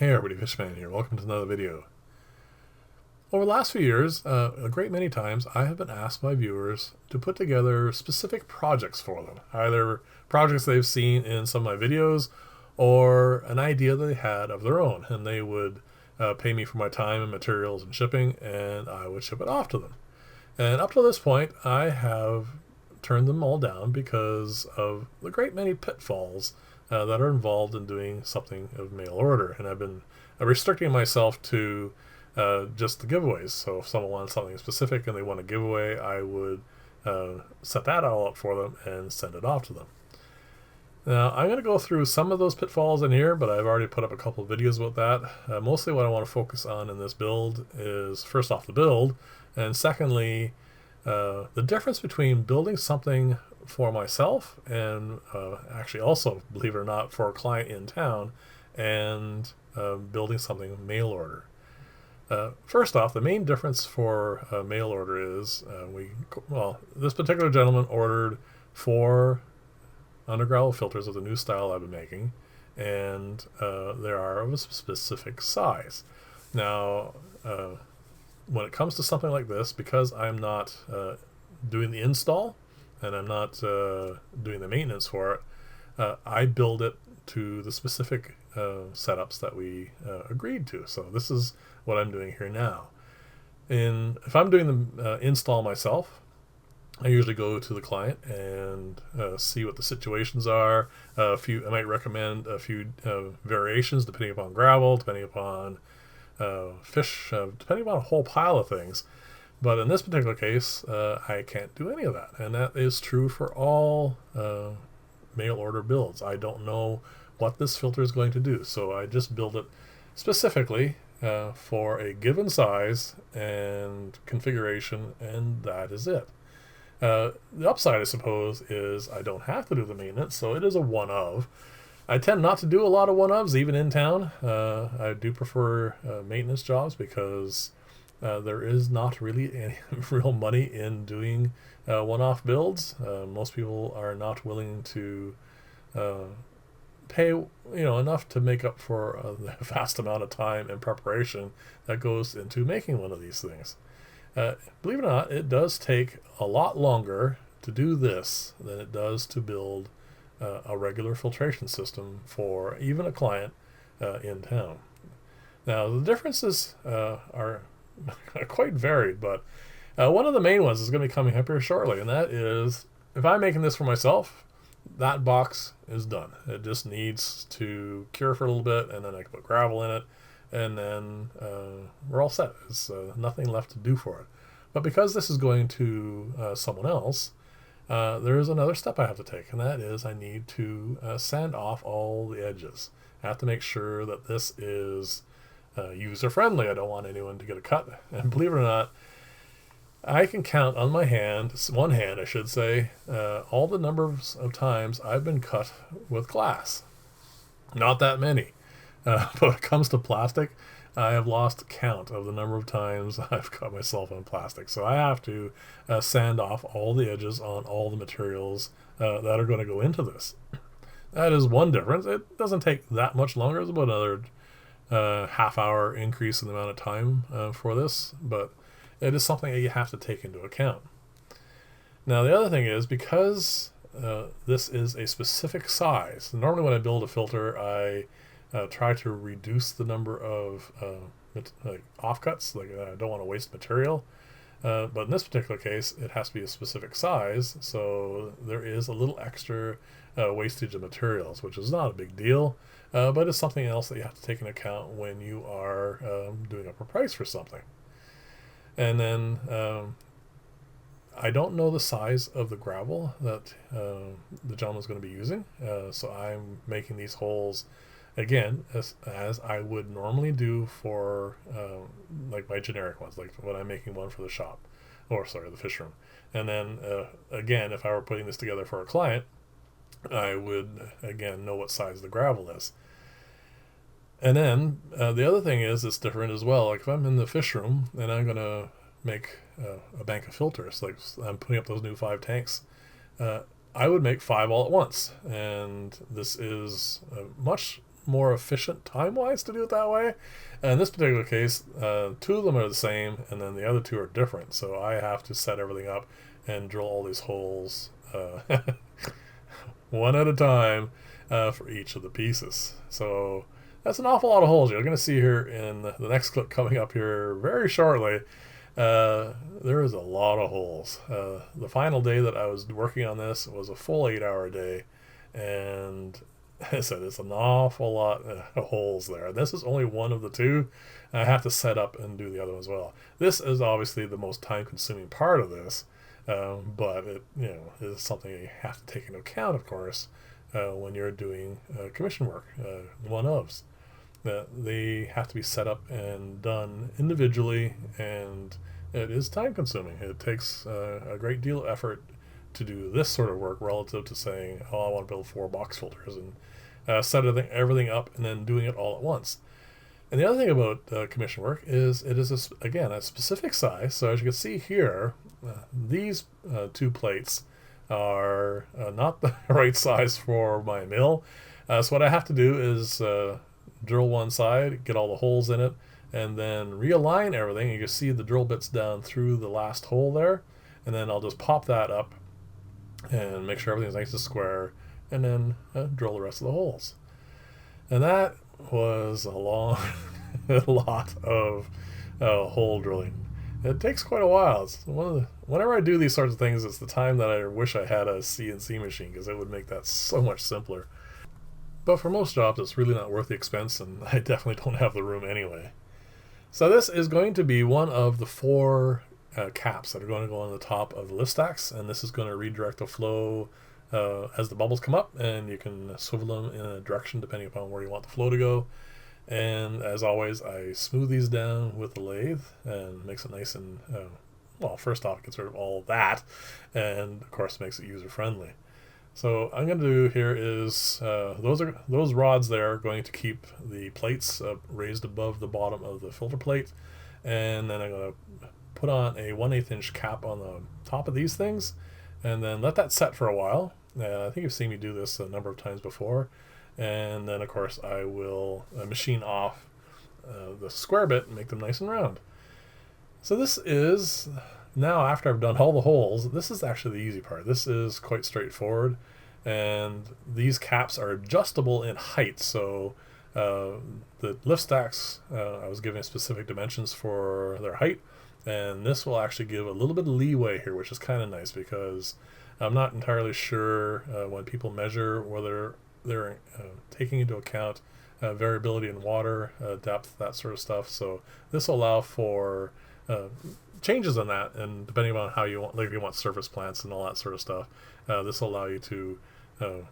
Hey everybody, Fishman here. Welcome to another video. Over the last few years, a great many times, I have been asked by viewers to put together specific projects for them. Either projects they've seen in some of my videos or an idea they had of their own. And they would pay me for my time and materials and shipping, and I would ship it off to them. And up to this point, I have turned them all down because of the great many pitfalls that are involved in doing something of mail order. And I've been restricting myself to just the giveaways. So if someone wants something specific and they want a giveaway, I would set that all up for them and send it off to them. Now, I'm going to go through some of those pitfalls in here, but I've already put up a couple of videos about that. Mostly what I want to focus on in this build is, first off, the build, and secondly, the difference between building something for myself and actually also, believe it or not, for a client in town, and building something mail order. First off, the main difference for mail order is this particular gentleman ordered 4 underground filters of the new style I've been making, and they are of a specific size. Now, when it comes to something like this, because I'm not doing the install and I'm not doing the maintenance for it, I build it to the specific setups that we agreed to. So this is what I'm doing here now. If I'm doing the install myself, I usually go to the client and see what the situations are. I might recommend a few variations depending upon gravel, depending upon fish, depending upon a whole pile of things. But in this particular case, I can't do any of that. And that is true for all mail order builds. I don't know what this filter is going to do. So I just build it specifically for a given size and configuration, and that is it. The upside, I suppose, is I don't have to do the maintenance, so it is a one-of. I tend not to do a lot of one-ofs, even in town. I do prefer maintenance jobs because there is not really any real money in doing one-off builds. Most people are not willing to pay enough to make up for the vast amount of time and preparation that goes into making one of these things. Believe it or not, it does take a lot longer to do this than it does to build a regular filtration system for even a client in town. Now, the differences are quite varied, but one of the main ones is going to be coming up here shortly, and that is, if I'm making this for myself, that box is done. It just needs to cure for a little bit, and then I can put gravel in it, and then we're all set. There's nothing left to do for it. But because this is going to someone else, there is another step I have to take, and that is I need to sand off all the edges. I have to make sure that this is user-friendly. I don't want anyone to get a cut. And believe it or not, I can count on my hand, one hand I should say, all the numbers of times I've been cut with glass. Not that many. But when it comes to plastic, I have lost count of the number of times I've cut myself on plastic. So I have to sand off all the edges on all the materials that are going to go into this. That is one difference. It doesn't take that much longer. It's about another half-hour increase in the amount of time for this, but it is something that you have to take into account. Now, the other thing is, because this is a specific size, normally when I build a filter, I try to reduce the number of offcuts. I don't want to waste material. But in this particular case, it has to be a specific size, so there is a little extra wastage of materials, which is not a big deal, but it's something else that you have to take into account when you are doing up a price for something. And then I don't know the size of the gravel that the gentleman's going to be using, so I'm making these holes again as I would normally do for like my generic ones, like when I'm making one for the shop, or sorry, the fish room. And then again, if I were putting this together for a client, I would again know what size the gravel is. And then the other thing is, it's different as well. Like if I'm in the fish room and I'm gonna make a bank of filters, like I'm putting up those new 5 tanks, I would make 5 all at once, and this is much more efficient time-wise to do it that way. And in this particular case, 2 of them are the same, and then the other 2 are different. So I have to set everything up and drill all these holes one at a time for each of the pieces. So that's an awful lot of holes. You're going to see here in the next clip coming up here very shortly. There is a lot of holes. The final day that I was working on this was a full 8-hour day, and as I said, it's an awful lot of holes there. And this is only one of the 2. I have to set up and do the other one as well. This is obviously the most time-consuming part of this, but it is something you have to take into account, of course, when you're doing commission work, one-ofs. They have to be set up and done individually, and it is time consuming. It takes a great deal of effort to do this sort of work relative to saying, oh, I want to build 4 box filters and set everything up and then doing it all at once. And the other thing about commission work is it is, again, a specific size. So as you can see here, these 2 plates are not the right size for my mill. So what I have to do is drill one side, get all the holes in it, and then realign everything. You can see the drill bits down through the last hole there, and then I'll just pop that up and make sure everything's nice and square, and then drill the rest of the holes. And that was a long a lot of hole drilling. It takes quite a while. It's whenever I do these sorts of things, it's the time that I wish I had a CNC machine, because it would make that so much simpler. But for most jobs, it's really not worth the expense, and I definitely don't have the room anyway. So this is going to be one of the 4 caps that are going to go on the top of the lift stacks, and this is going to redirect the flow as the bubbles come up, and you can swivel them in a direction depending upon where you want the flow to go. And as always, I smooth these down with the lathe and makes it nice and, well, first off, it gets rid of all of that, and of course makes it user-friendly. So I'm going to do here is those rods there are going to keep the plates raised above the bottom of the filter plate, and then I'm going to put on a 1/8 inch cap on the top of these things, and then let that set for a while. I think you've seen me do this a number of times before, and then of course I will machine off the square bit and make them nice and round. So this is, now after I've done all the holes, this is actually the easy part. This is quite straightforward, and these caps are adjustable in height. So the lift stacks, I was given specific dimensions for their height, and this will actually give a little bit of leeway here, which is kind of nice, because I'm not entirely sure when people measure whether they're taking into account variability in water depth, that sort of stuff. So this will allow for changes in that, and depending on how you want, like if you want surface plants and all that sort of stuff, this will allow you to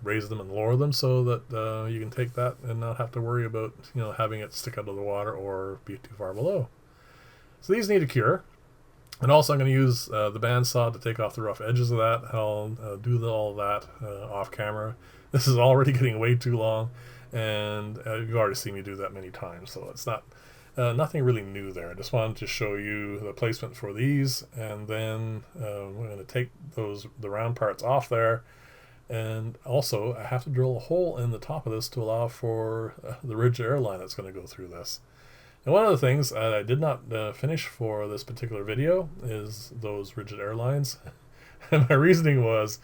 raise them and lower them so that you can take that and not have to worry about having it stick out of the water or be too far below. So these need to cure, and also I'm going to use the bandsaw to take off the rough edges of that. I'll do all of that off camera. This is already getting way too long, and you've already seen me do that many times, so it's not nothing really new there. I just wanted to show you the placement for these, and then we're going to take the round parts off there, and also I have to drill a hole in the top of this to allow for the rigid air line that's going to go through this. And one of the things that I did not finish for this particular video is those rigid air lines. And my reasoning was,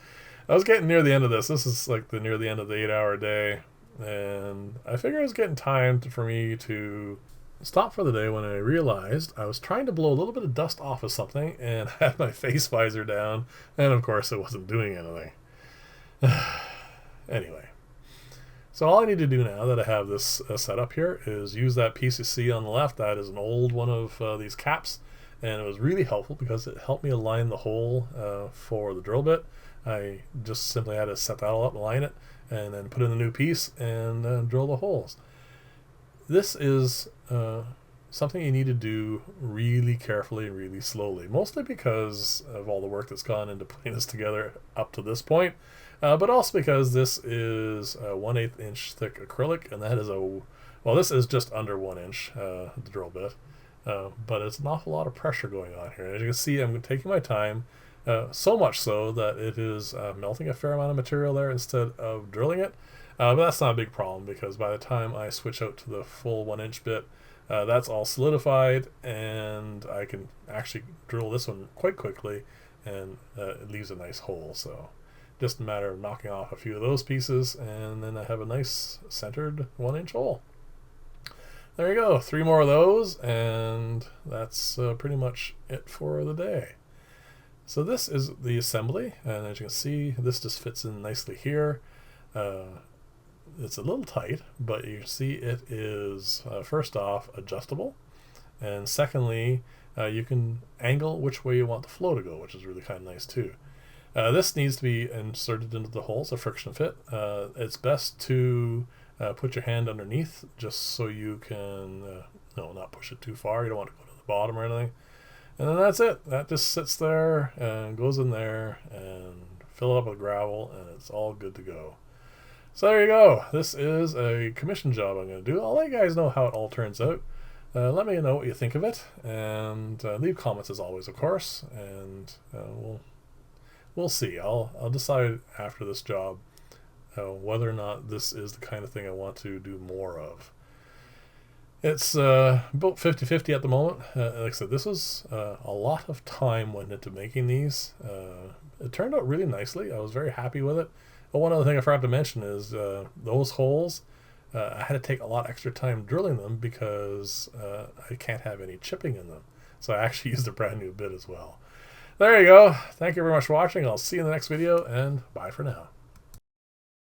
I was getting near the end of this. This is like near the end of the 8-hour day, and I figured it was getting time for me to stop for the day, when I realized I was trying to blow a little bit of dust off of something and had my face visor down, and of course it wasn't doing anything. Anyway, so all I need to do now that I have this set up here is use that piece you see on the left. That is an old one of these caps, and it was really helpful because it helped me align the hole for the drill bit. I just simply had to set that all up, align it, and then put in the new piece and drill the holes. This is something you need to do really carefully and really slowly, mostly because of all the work that's gone into putting this together up to this point, but also because this is a 1/8 inch thick acrylic, and that is well, this is just under 1 inch, the drill bit, but it's an awful lot of pressure going on here. As you can see, I'm taking my time, so much so that it is melting a fair amount of material there instead of drilling it. But that's not a big problem because by the time I switch out to the full 1-inch bit, that's all solidified, and I can actually drill this one quite quickly, and it leaves a nice hole. So just a matter of knocking off a few of those pieces, and then I have a nice centered 1-inch hole. There you go, 3 more of those, and that's pretty much it for the day. So this is the assembly, and as you can see, this just fits in nicely here. It's a little tight, but you can see it is first off adjustable, and secondly you can angle which way you want the flow to go, which is really kind of nice too. This needs to be inserted into the hole, so friction fit. It's best to put your hand underneath just so you can not push it too far. You don't want to go to the bottom or anything. And then that's it. That just sits there and goes in there and fill it up with gravel, and it's all good to go. So there you go. This is a commission job I'm going to do. I'll let you guys know how it all turns out. Let me know what you think of it, and leave comments as always, of course. And we'll see. I'll decide after this job whether or not this is the kind of thing I want to do more of. It's about 50-50 at the moment. Like I said, this was a lot of time went into making these. It turned out really nicely. I was very happy with it. But one other thing I forgot to mention is those holes, I had to take a lot extra time drilling them because I can't have any chipping in them. So I actually used a brand new bit as well. There you go. Thank you very much for watching. I'll see you in the next video, and bye for now.